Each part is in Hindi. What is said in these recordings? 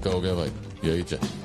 पक्का हो गया भाई, यही चाहिए।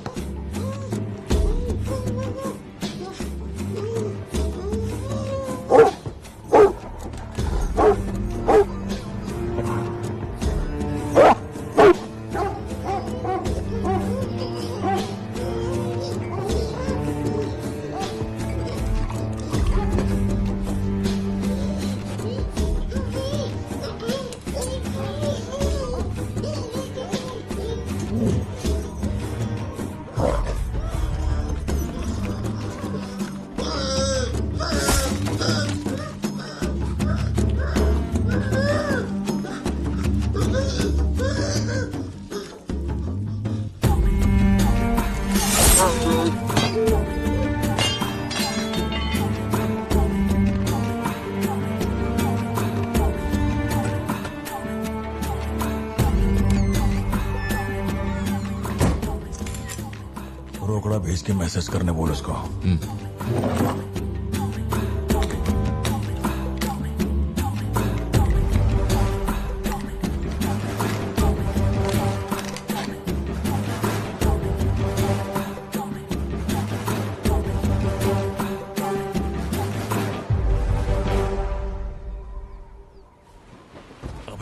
रोकड़ा भेज के मैसेज करने बोल उसको। अब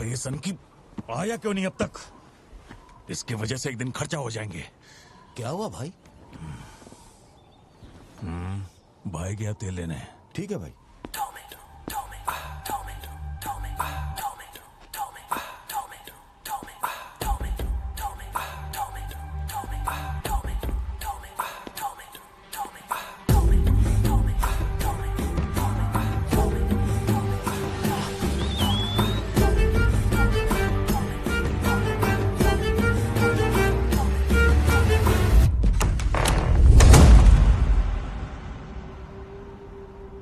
ये सन की आया क्यों नहीं अब तक? इसकी वजह से एक दिन खर्चा हो जाएंगे। क्या हुआ भाई? भाई गया तेल लेने। ठीक है भाई।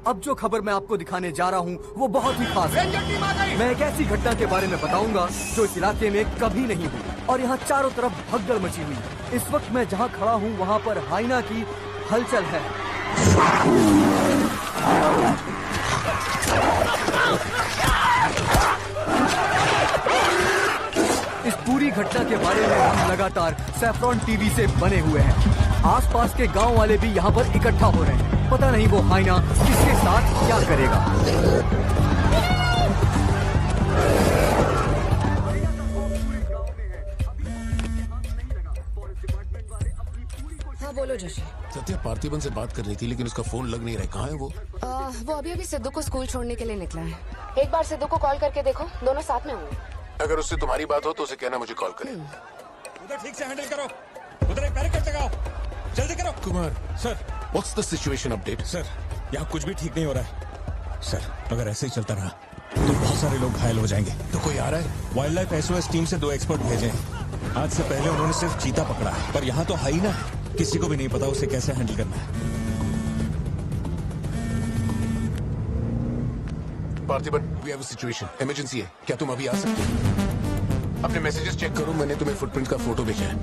अब जो खबर मैं आपको दिखाने जा रहा हूँ वो बहुत ही खास है। मैं एक ऐसी घटना के बारे में बताऊंगा जो इस इलाके में कभी नहीं हुई और यहाँ चारों तरफ भगदड़ मची हुई। इस वक्त मैं जहाँ खड़ा हूँ वहाँ पर हाइना की हलचल है। इस पूरी घटना के बारे में हम लगातार सैफ्रॉन टीवी से बने हुए हैं। आसपास के गांव वाले भी यहाँ पर इकट्ठा हो रहे हैं। पता नहीं वो हाइना किसके साथ क्या करेगा। हाँ बोलो जोशी। सत्या पार्थिबन से बात कर रही थी लेकिन उसका फोन लग नहीं रहा है। कहाँ है वो? वो अभी सिद्धू को स्कूल छोड़ने के लिए निकला है। एक बार सिद्धू को कॉल करके देखो, दोनों साथ में होंगे। अगर उससे तुम्हारी बात हो तो उसे कहना मुझे कॉल करे। उधर ठीक से हैंडल करो, उधर एक बैरिकेड लगाओ, जल्दी करो। Kumar sir. What's the situation update? Sir यहाँ कुछ भी ठीक नहीं हो रहा है सर। अगर ऐसे ही चलता रहा तो बहुत सारे लोग घायल हो जाएंगे। तो कोई आ रहा है? वाइल्ड लाइफ एसओएस टीम से 2 एक्सपर्ट भेजे हैं। आज से पहले उन्होंने सिर्फ चीता पकड़ा है, पर यहाँ तो हाइना है। किसी को भी नहीं पता उसे कैसे हैंडल करना है। Parthiban, we have a situation, emergency है। क्या तुम अभी आ सकते हो? अपने मैसेजेस चेक करो, मैंने तुम्हें फुटप्रिंट का फोटो भेजा है।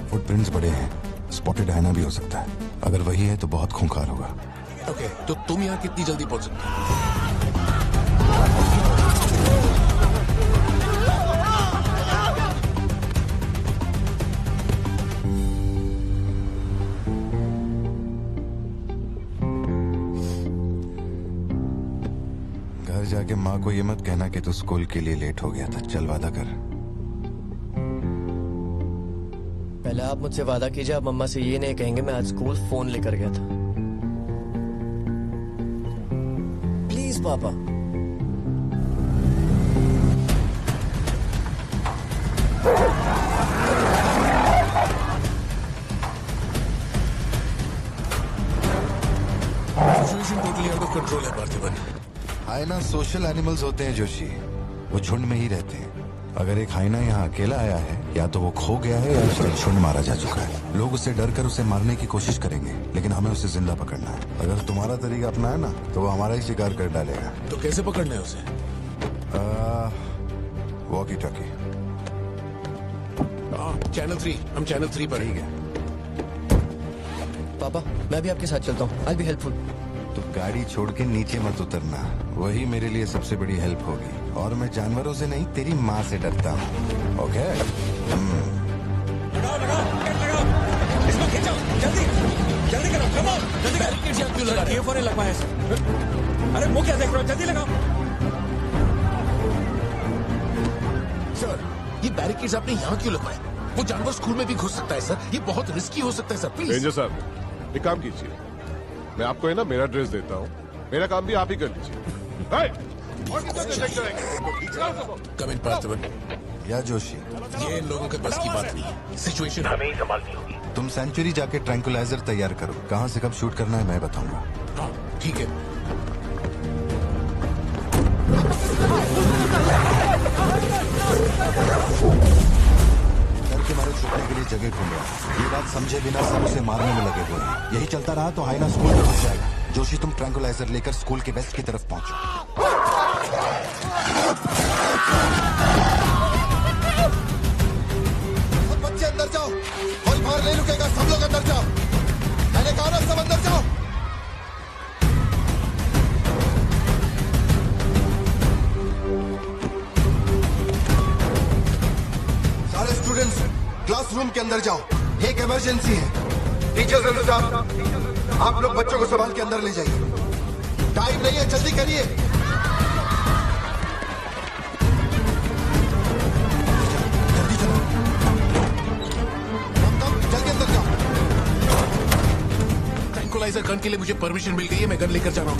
फुटप्रिंट्स बड़े हैं, स्पॉटेड हाइना भी हो सकता है। अगर वही है तो बहुत खूंखार होगा। ओके, तो तुम यहाँ कितनी जल्दी पहुंच सकते हो? घर जाके माँ को ये मत कहना कि तू स्कूल के लिए लेट हो गया था। चल वादा कर। पहले आप मुझसे वादा कीजिए, आप मम्मा से ये नहीं कहेंगे मैं आज स्कूल फोन लेकर गया था। प्लीज पापा। Situation totally out of control है पार्थिबन। हाइना सोशल एनिमल्स होते हैं जोशी, वो झुंड में ही रहते हैं। अगर एक हाइना यहाँ अकेला आया है, या तो वो खो गया है या उसका झुंड मारा जा चुका है। लोग उससे डर कर उसे मारने की कोशिश करेंगे, लेकिन हमें उसे जिंदा पकड़ना है। अगर तुम्हारा तरीका अपना है ना, तो वो हमारा ही शिकार कर डालेगा। तो कैसे पकड़ना है उसे? Walkie talkie. चैनल 3, हम चैनल 3 पर। ठीक है पापा मैं भी आपके साथ चलता हूँ। आई बी हेल्पफुल। तो गाड़ी छोड़ के नीचे मत उतरना, वही मेरे लिए सबसे बड़ी हेल्प होगी। और मैं जानवरों से नहीं, तेरी माँ से डरता हूँ। ओके? इसको खींचो, जल्दी जल्दी करो, कम ऑन, जल्दी करो। क्यों लगा रहे हो? फोन लगवाया है। अरे मुंह क्या देख रहे हो, जल्दी लगाओ। सर, ये बैरिकेड्स आपने यहाँ क्यों लगवाए? वो जानवर स्कूल में भी घुस सकता है सर, ये बहुत रिस्की हो सकता है सर, प्लीज। रेंजर साहब, एक काम कीजिए, मैं आपको है ना मेरा ड्रेस देता हूँ, मेरा काम भी आप ही कर लीजिए। और कितना डिटेक्ट करेंगे? कम इन पार्थिवन। या जोशी, ये इन लोगों के बस की बात नहीं है, सिचुएशन हमें ही संभालनी होगी। तुम सेंचुरी जाके ट्रैंकुलाइजर तैयार करो। कहाँ से कब शूट करना है मैं बताऊंगा। हाँ, ठीक है। डर के मारे छुपने के लिए जगह ढूंढ रहा है। ये बात समझे बिना सब उसे मारने में लगे हुए हैं। यही चलता रहा तो हाइना स्कूल में घुस जाएगा। जोशी, तुम ट्रैंकुलाइजर लेकर स्कूल के वेस्ट की तरफ पहुंचो। सब बच्चे अंदर जाओ, कोई बाहर नहीं रुकेगा, सब लोग अंदर जाओ। मैंने कहा ना, सब अंदर जाओ। सारे स्टूडेंट्स क्लासरूम के अंदर जाओ, एक इमरजेंसी है। टीचर्स एंड स्टाफ, आप लोग बच्चों को संभाल के अंदर ले जाइए। टाइम नहीं है, जल्दी करिए। जल्दी चलो, कम जल्दी अंदर जाओ। ट्रैंकुलाइजर गन के लिए मुझे परमिशन मिल गई है, मैं गन लेकर जा रहा हूँ।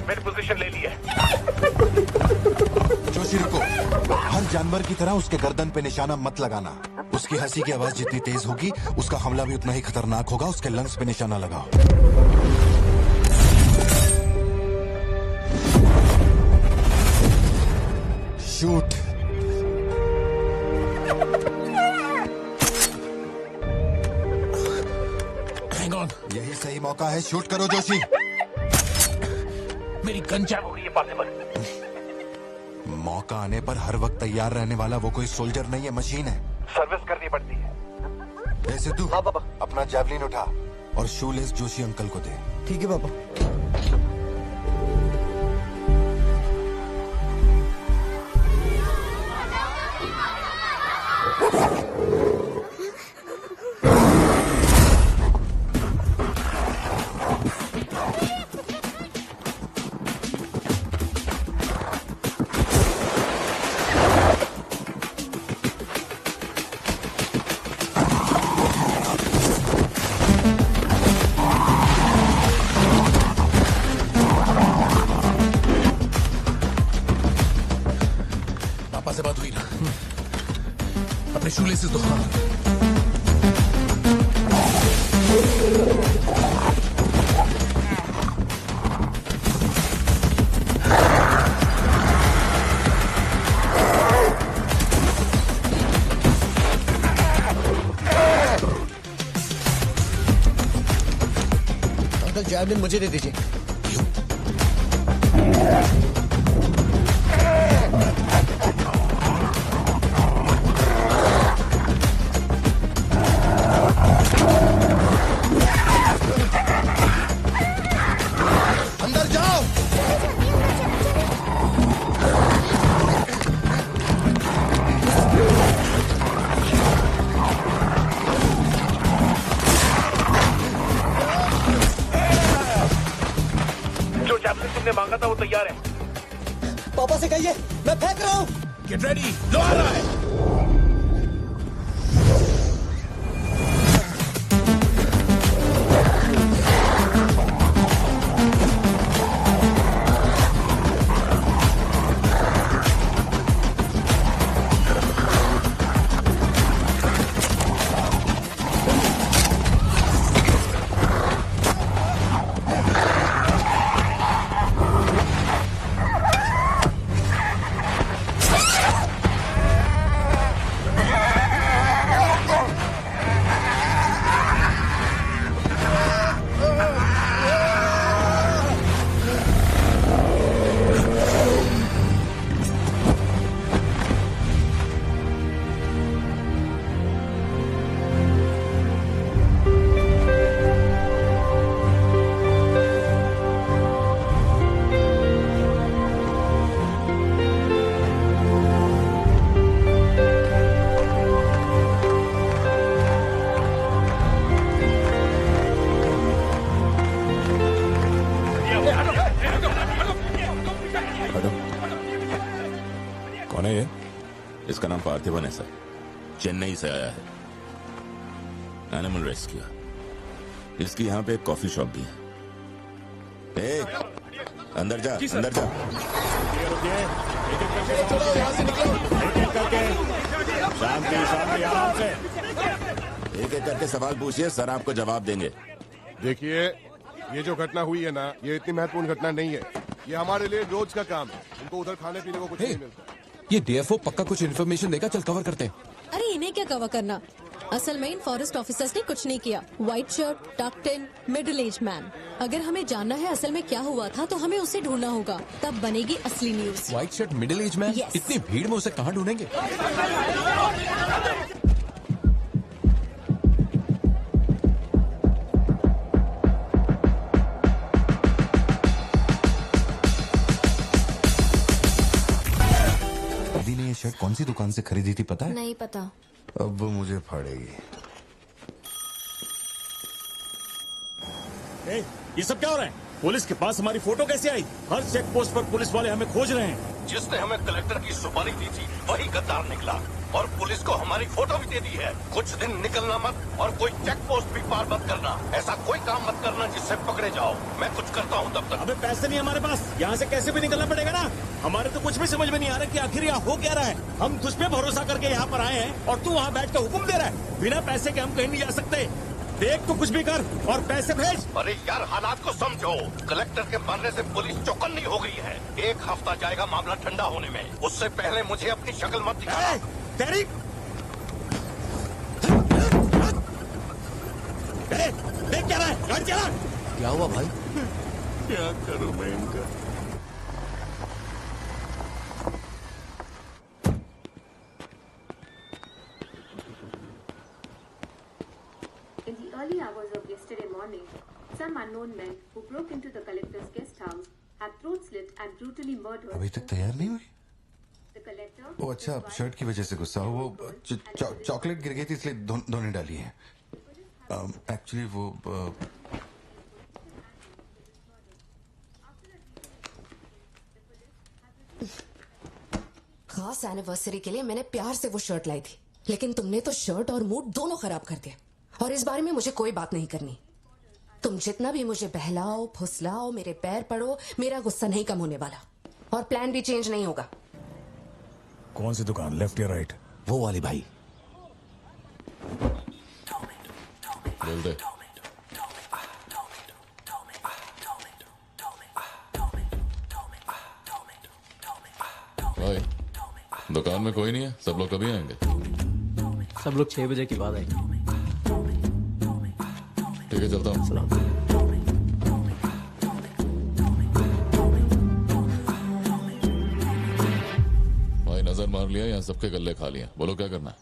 मैंने पोजीशन ले ली है। जोशी रुको, हर जानवर की तरह उसके गर्दन पे निशाना मत लगाना। उसकी हंसी की आवाज जितनी तेज होगी, उसका हमला भी उतना ही खतरनाक होगा। उसके लंग्स पे निशाना लगाओ। शूट। हैंग ऑन, यही सही मौका है, शूट करो जोशी। मेरी गन जैम हो गई है पार्थिवन। मौका आने पर हर वक्त तैयार रहने वाला वो कोई सोल्जर नहीं है, मशीन है। सर्विस करनी पड़ती है। ऐसे तू हाँ पापा। अपना जैवलिन उठा और शूलेस जोशी अंकल को दे। ठीक है पापा। पापा से बात हुई ना? अपने शूलेसेस दो। अंकल जैवलिन मुझे दे दीजिए। अंदर जाओ। जो जैवलिन तुमने मांगा था वो तैयार है। पापा से कहिए मैं फेंक रहा हूँ। गेट रेडी, लो आ रहा है। कौन है ये? इसका नाम पार्थिवन है सर, चेन्नई से आया है, एनिमल रेस्क्यू। इसकी यहाँ पे एक कॉफी शॉप भी है। ए, अंदर जा, अंदर जा। शांति शांति, आराम से। एक एक करके सवाल पूछिए, सर आपको जवाब देंगे। देखिए, ये जो घटना हुई है ना, ये इतनी महत्वपूर्ण घटना नहीं है। ये हमारे लिए रोज का काम है। उनको उधर खाने पीने को कुछ नहीं मिलता। ये डीएफओ पक्का कुछ इन्फॉर्मेशन देगा, चल कवर करते हैं। अरे इन्हें क्या कवर करना, असल में इन फॉरेस्ट ऑफिसर्स ने कुछ नहीं किया। व्हाइट शर्ट, टक्ड इन, मिडिल एज मैन। अगर हमें जानना है असल में क्या हुआ था तो हमें उसे ढूंढना होगा, तब बनेगी असली news. White shirt, middle age man, Yes. इतनी भीड़ में उसे कहाँ ढूंढेंगे? दीदी ने ये शर्ट कौन सी दुकान से खरीदी थी पता है? नहीं पता। अब मुझे फाड़ेगी। ये सब क्या हो रहा है? पुलिस के पास हमारी फोटो कैसे आई? हर चेक पोस्ट पर पुलिस वाले हमें खोज रहे हैं। जिसने हमें कलेक्टर की सुपारी दी थी वही गद्दार निकला और पुलिस को हमारी फोटो भी दे दी है। कुछ दिन निकलना मत और कोई चेक पोस्ट भी पार मत करना। ऐसा कोई काम मत करना जिससे पकड़े जाओ। मैं कुछ करता हूँ तब तक। अबे पैसे नहीं हमारे पास, यहाँ से कैसे भी निकलना पड़ेगा ना। हमारे तो कुछ भी समझ में नहीं आ रहा कि आखिर यहाँ हो क्या रहा है। हम तुझ पे भरोसा करके यहाँ पर आए हैं और तू वहाँ बैठ कर हुक्म दे रहा है। बिना पैसे के हम कहीं नहीं जा सकते। देख तो कुछ भी कर और पैसे भेज। अरे यार, हालात को समझो। कलेक्टर के मरने से पुलिस चौकन्नी हो गई है। 1 हफ्ता जाएगा मामला ठंडा होने में। उससे पहले मुझे अपनी शक्ल मत दिखाना। तेरी देख क्या रहा है, गाड़ी चला। क्या हुआ भाई? क्या करूं मैं इनका? In the early hours of yesterday morning, some unknown men who broke into the collector's guest house had throat slit and brutally murdered. अभी तक तैयार नहीं हुई? The collector. वो अच्छा, शर्ट की वजह से गुस्सा हो। वो चॉकलेट गिर गई थी इसलिए धोने डाली है। एक्चुअली वो खास एनिवर्सरी के लिए मैंने प्यार से वो शर्ट लाई थी, लेकिन तुमने तो शर्ट और मूड दोनों खराब कर दिया। और इस बारे में मुझे कोई बात नहीं करनी। तुम जितना भी मुझे बहलाओ फुसलाओ, मेरे पैर पड़ो, मेरा गुस्सा नहीं कम होने वाला और प्लान भी चेंज नहीं होगा। कौन सी दुकान, लेफ्ट या राइट? वो वाली भाई। बोल दे। भाई, दुकान में कोई नहीं है, सब लोग कभी आएंगे? सब लोग 6 बजे की बात है। ठीक है, चलता हूँ। भाई नजर मार लिया, यहाँ सबके गल्ले खा लिया। बोलो क्या करना है?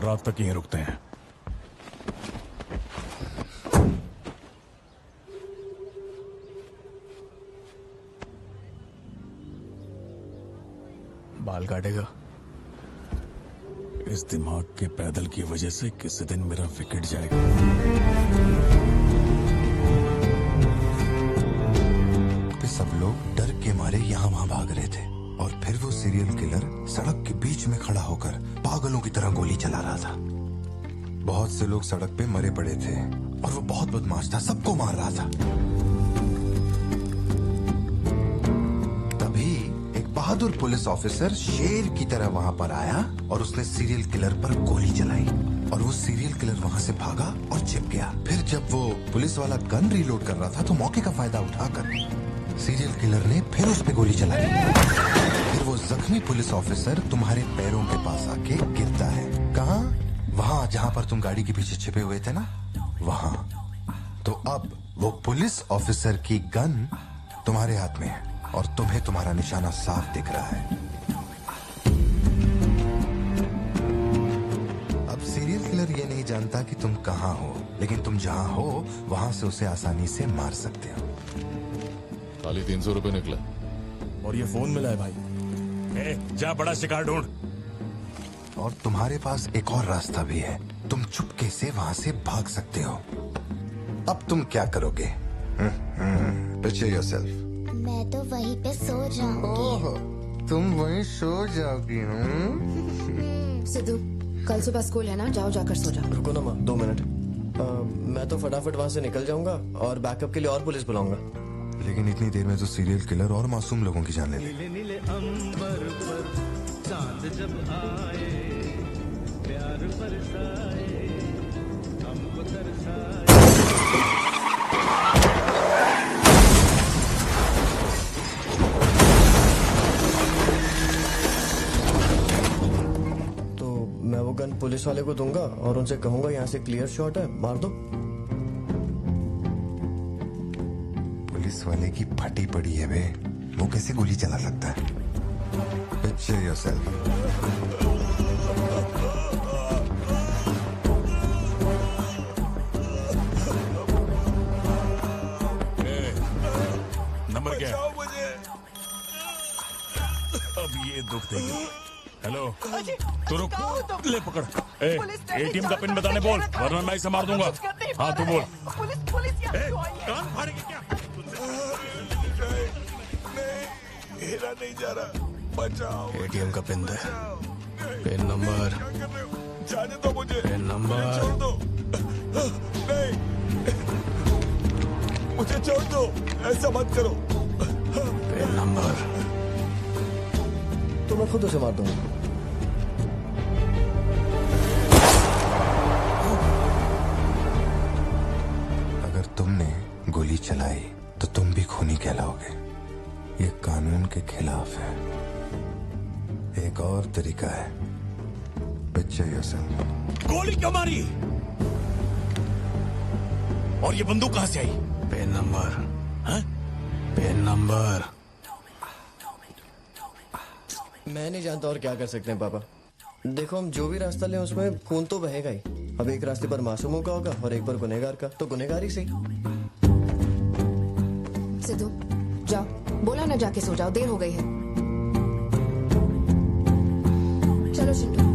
रात तक यहीं रुकते हैं। बाल काटेगा। इस दिमाग के पैदल की वजह से किसी दिन मेरा विकेट जाएगा। सब लोग डर के मारे यहाँ वहां भाग रहे थे। और फिर वो सीरियल किलर सड़क के बीच में खड़ा होकर पागलों की तरह गोली चला रहा था। बहुत से लोग सड़क पे मरे पड़े थे और वो बहुत बदमाश था, सबको मार रहा था। तभी एक बहादुर पुलिस ऑफिसर शेर की तरह वहां पर आया और उसने सीरियल किलर पर गोली चलाई और वो सीरियल किलर वहां से भागा और छिप गया। फिर जब वो पुलिस वाला गन रीलोड कर रहा था तो मौके का फायदा उठाकर सीरियल किलर ने फिर उस पे गोली चलाई। फिर वो जख्मी पुलिस ऑफिसर तुम्हारे पैरों के पास आके गिरता है। कहाँ? वहां जहां पर तुम गाड़ी के पीछे छिपे हुए थे ना, वहां। तो अब वो पुलिस ऑफिसर की गन तुम्हारे हाथ में है और तुम्हें तुम्हारा निशाना साफ दिख रहा है। अब सीरियल किलर ये नहीं जानता कि तुम कहां हो, लेकिन तुम जहां हो वहां से उसे आसानी से मार सकते हो। खाली 300 रुपए निकला और ये फोन मिला है भाई। जा बड़ा शिकार ढूंढ। और तुम्हारे पास एक और रास्ता भी है, तुम चुपके से वहां से भाग सकते हो। अब तुम क्या करोगे? Picture yourself. मैं तो वहीं पे सो जाऊंगी। तुम वहीं सो जाओगी? सिद्धू, कल सुबह स्कूल है ना, जाओ जाकर सो जाओ। रुको ना माँ, 2 मिनट। मैं तो फटाफट वहां से निकल जाऊंगा और बैकअप के लिए और पुलिस बुलाऊंगा। लेकिन इतनी देर में तो सीरियल किलर और मासूम लोगों की जान ले ले। नीले नीले अंबर पर चांद जब आए, प्यार बरसाए, हमको तरसाए। तो मैं वो गन पुलिस वाले को दूंगा और उनसे कहूंगा यहाँ से क्लियर शॉट है, मार दो। पुलिस वाले की फटी पड़ी है बे, वो कैसे गोली चला सकता है? Picture yourself. नंबर क्या है? अब ये दुख देगी। हेलो, तू रुक, ले पकड़। एटीएम का पिन बताने बोल, वरना मैं इसे मार दूंगा। हाँ तू बोल। कान फाड़ेगी क्या? मेरा नहीं जा रहा, बचाओ। एटीएम का पिन दे। Pin number. जाने दो मुझे। Pin number. छोड़ दो। नहीं, मुझे छोड़ दो, ऐसा मत करो। Pin number. तो मैं खुद उसे मार दूंगा। अगर तुमने गोली चलाई तो तुम भी खूनी कहलाओगे। ये कानून के खिलाफ है। एक और तरीका है, पिक्चर योरसेल्फ। गोली क्यों मारी? और ये बंदूक कहां से आई? Pin number. हाँ? Pin number. मैं नहीं जानता और क्या कर सकते हैं पापा। देखो, हम जो भी रास्ता लें उसमें खून तो बहेगा ही। अब एक रास्ते पर मासूमों का होगा और एक पर गुनहगार का, तो गुनहगार ही सही। सिद्धू, जाओ, बोला ना जाके सो जाओ, देर हो गई है। चलो चिंटू।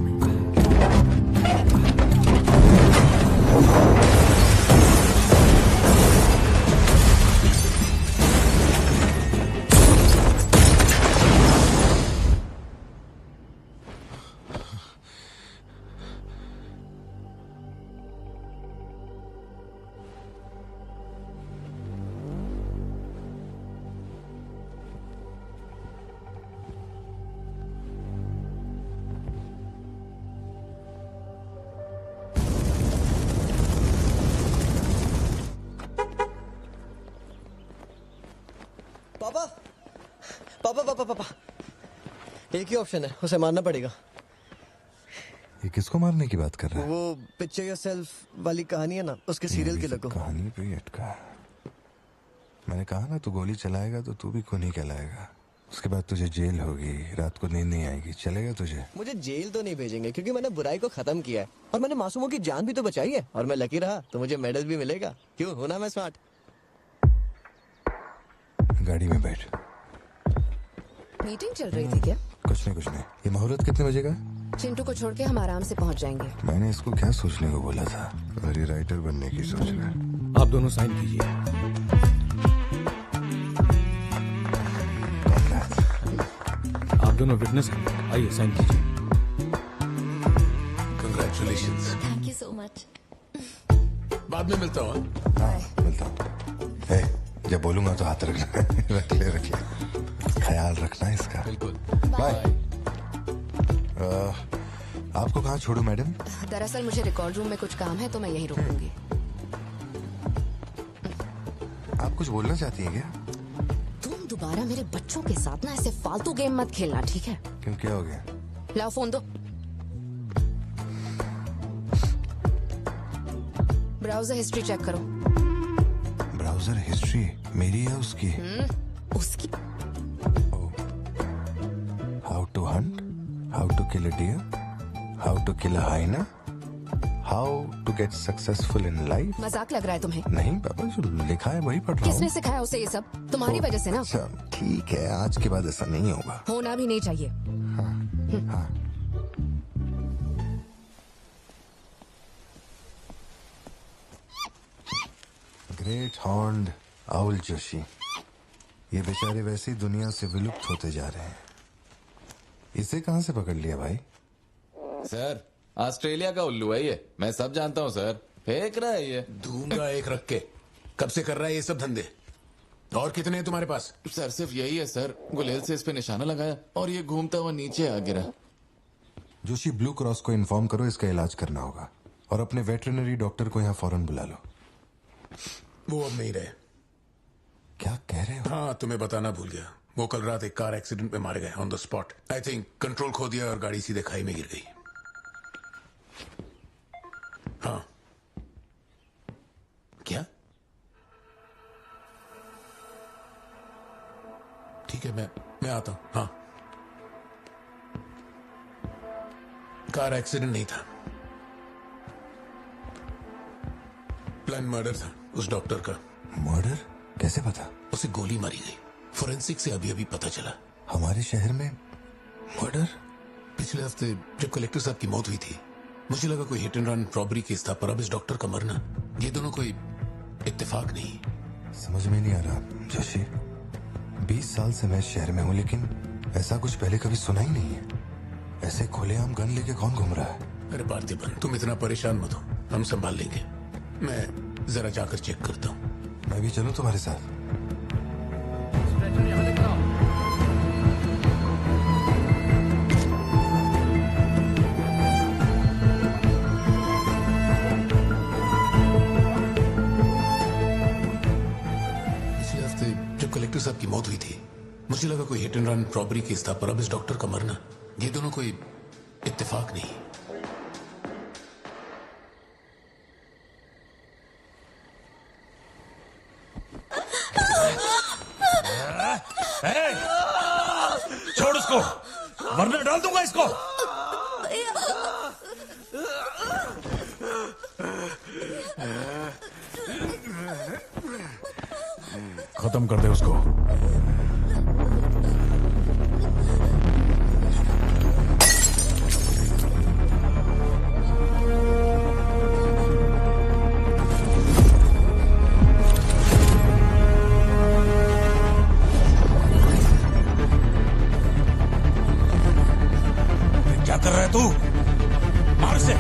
पापा पापा पापा पापा, एक ही ऑप्शन है, उसे मारना पड़ेगा। ये किसको मारने की बात कर रहा है? वो पिक्चर योरसेल्फ वाली कहानी है ना, उसके सीरियल किलर को। कहानी पे ही अटका है। मैंने कहा ना, तू गोली चलाएगा तो तू भी खूनी कहलाएगा। उसके बाद तुझे जेल होगी, रात को नींद नहीं आएगी। चलेगा तुझे? मुझे जेल तो नहीं भेजेंगे, क्योंकि मैंने बुराई को खत्म किया है और मैंने मासूमों की जान भी तो बचाई है। और मैं लकी रहा तो मुझे मेडल भी मिलेगा। क्यों, होना मैं स्मार्ट। गाड़ी में बैठ। मीटिंग चल रही थी क्या? कुछ नहीं। ये मुहूर्त कितने बजे का? चिंटू को छोड़ के हम आराम से पहुंच जाएंगे। मैंने इसको क्या सोचने को बोला था? और ये राइटर बनने की सोच रहा है। आप दोनों साइन कीजिए। दोनों विटनेस हैं। आइए साइन कीजिए। Congratulations. Thank you so much. बाद में मिलता हूँ। हाँ मिलता हूँ। हे, जब बोलूंगा तो हाथ रखना। रख ले ख्याल रखना इसका। बिल्कुल। बाय। आपको कहाँ छोड़ू मैडम? दरअसल मुझे रिकॉर्ड रूम में कुछ काम है तो मैं यहीं रुकूंगी। आप कुछ बोलना चाहती हैं क्या? तुम दोबारा मेरे बच्चों के साथ ना ऐसे फालतू गेम मत खेलना, ठीक है? क्यों, क्या हो गया? लाओ फोन दो। ब्राउजर हिस्ट्री चेक करो। ब्राउजर हिस्ट्री मेरी है उसकी? उसकी? How to hunt, how to kill a deer, how to kill a hyena, how to get successful in life. मजाक लग रहा है तुम्हें? नहीं पापा, जो लिखा है वही पढ़ रहा हूँ। किसने सिखाया उसे ये सब? तुम्हारी वजह से ना। अच्छा ठीक है, आज के बाद ऐसा नहीं होगा। होना भी नहीं चाहिए। हाँ। ग्रेट हॉर्न्ड आउल जोशी, ये बेचारे वैसे ही दुनिया से विलुप्त होते जा रहे हैं। इसे कहाँ से पकड़ लिया भाई? सर ऑस्ट्रेलिया का उल्लू है ये, मैं सब जानता हूँ सर। फेंक रहा है ये। दूंगा एक रख के। कब से कर रहा है ये सब धंधे? और कितने हैं तुम्हारे पास? सर सिर्फ यही है सर। गुलेल से इस पे निशाना लगाया और ये घूमता हुआ नीचे आ गिरा। जोशी, ब्लू क्रॉस को इन्फॉर्म करो, इसका इलाज करना होगा। और अपने वेटरनरी डॉक्टर को यहाँ फौरन बुला लो। वो अब नहीं रहे। क्या कह रहे हो? हाँ, तुम्हें बताना भूल गया। वो कल रात एक कार एक्सीडेंट में मारे गए on the spot. I think control खो दिया और गाड़ी सीधे खाई में गिर गई। हाँ। क्या? ठीक है, मैं आता हूं। हाँ, कार एक्सीडेंट नहीं था, प्लान मर्डर था उस डॉक्टर का। मर्डर? कैसे पता? उसे गोली मारी गई। फोरेंसिक से अभी अभी पता चला। हमारे शहर में मर्डर? पिछले हफ्ते जब कलेक्टर साहब की मौत हुई थी, मुझे लगा कोई hit and run robbery case था, पर अब इस डॉक्टर का मरना, ये दोनों कोई इत्तेफाक नहीं। समझ में नहीं आ रहा जोशी। 20 साल से मैं इस शहर में हूँ, लेकिन ऐसा कुछ पहले कभी सुना ही नहीं है। ऐसे खुलेआम गन लेके कौन घूम रहा है? अरे पार्थिबन, तुम इतना परेशान मत हो, हम संभाल लेंगे। मैं जरा जाकर चेक करता हूँ। मैं भी चलूं तुम्हारे साथ? पिछले हफ्ते जब कलेक्टर साहब की मौत हुई थी, मुझे लगा कोई hit and run robbery case था, पर अब इस डॉक्टर का मरना, ये दोनों कोई इत्तेफाक नहीं। छोड़ उसको, वरना डाल दूंगा इसको। खत्म कर दे उसको। क्या कर रहा है तू? मार से।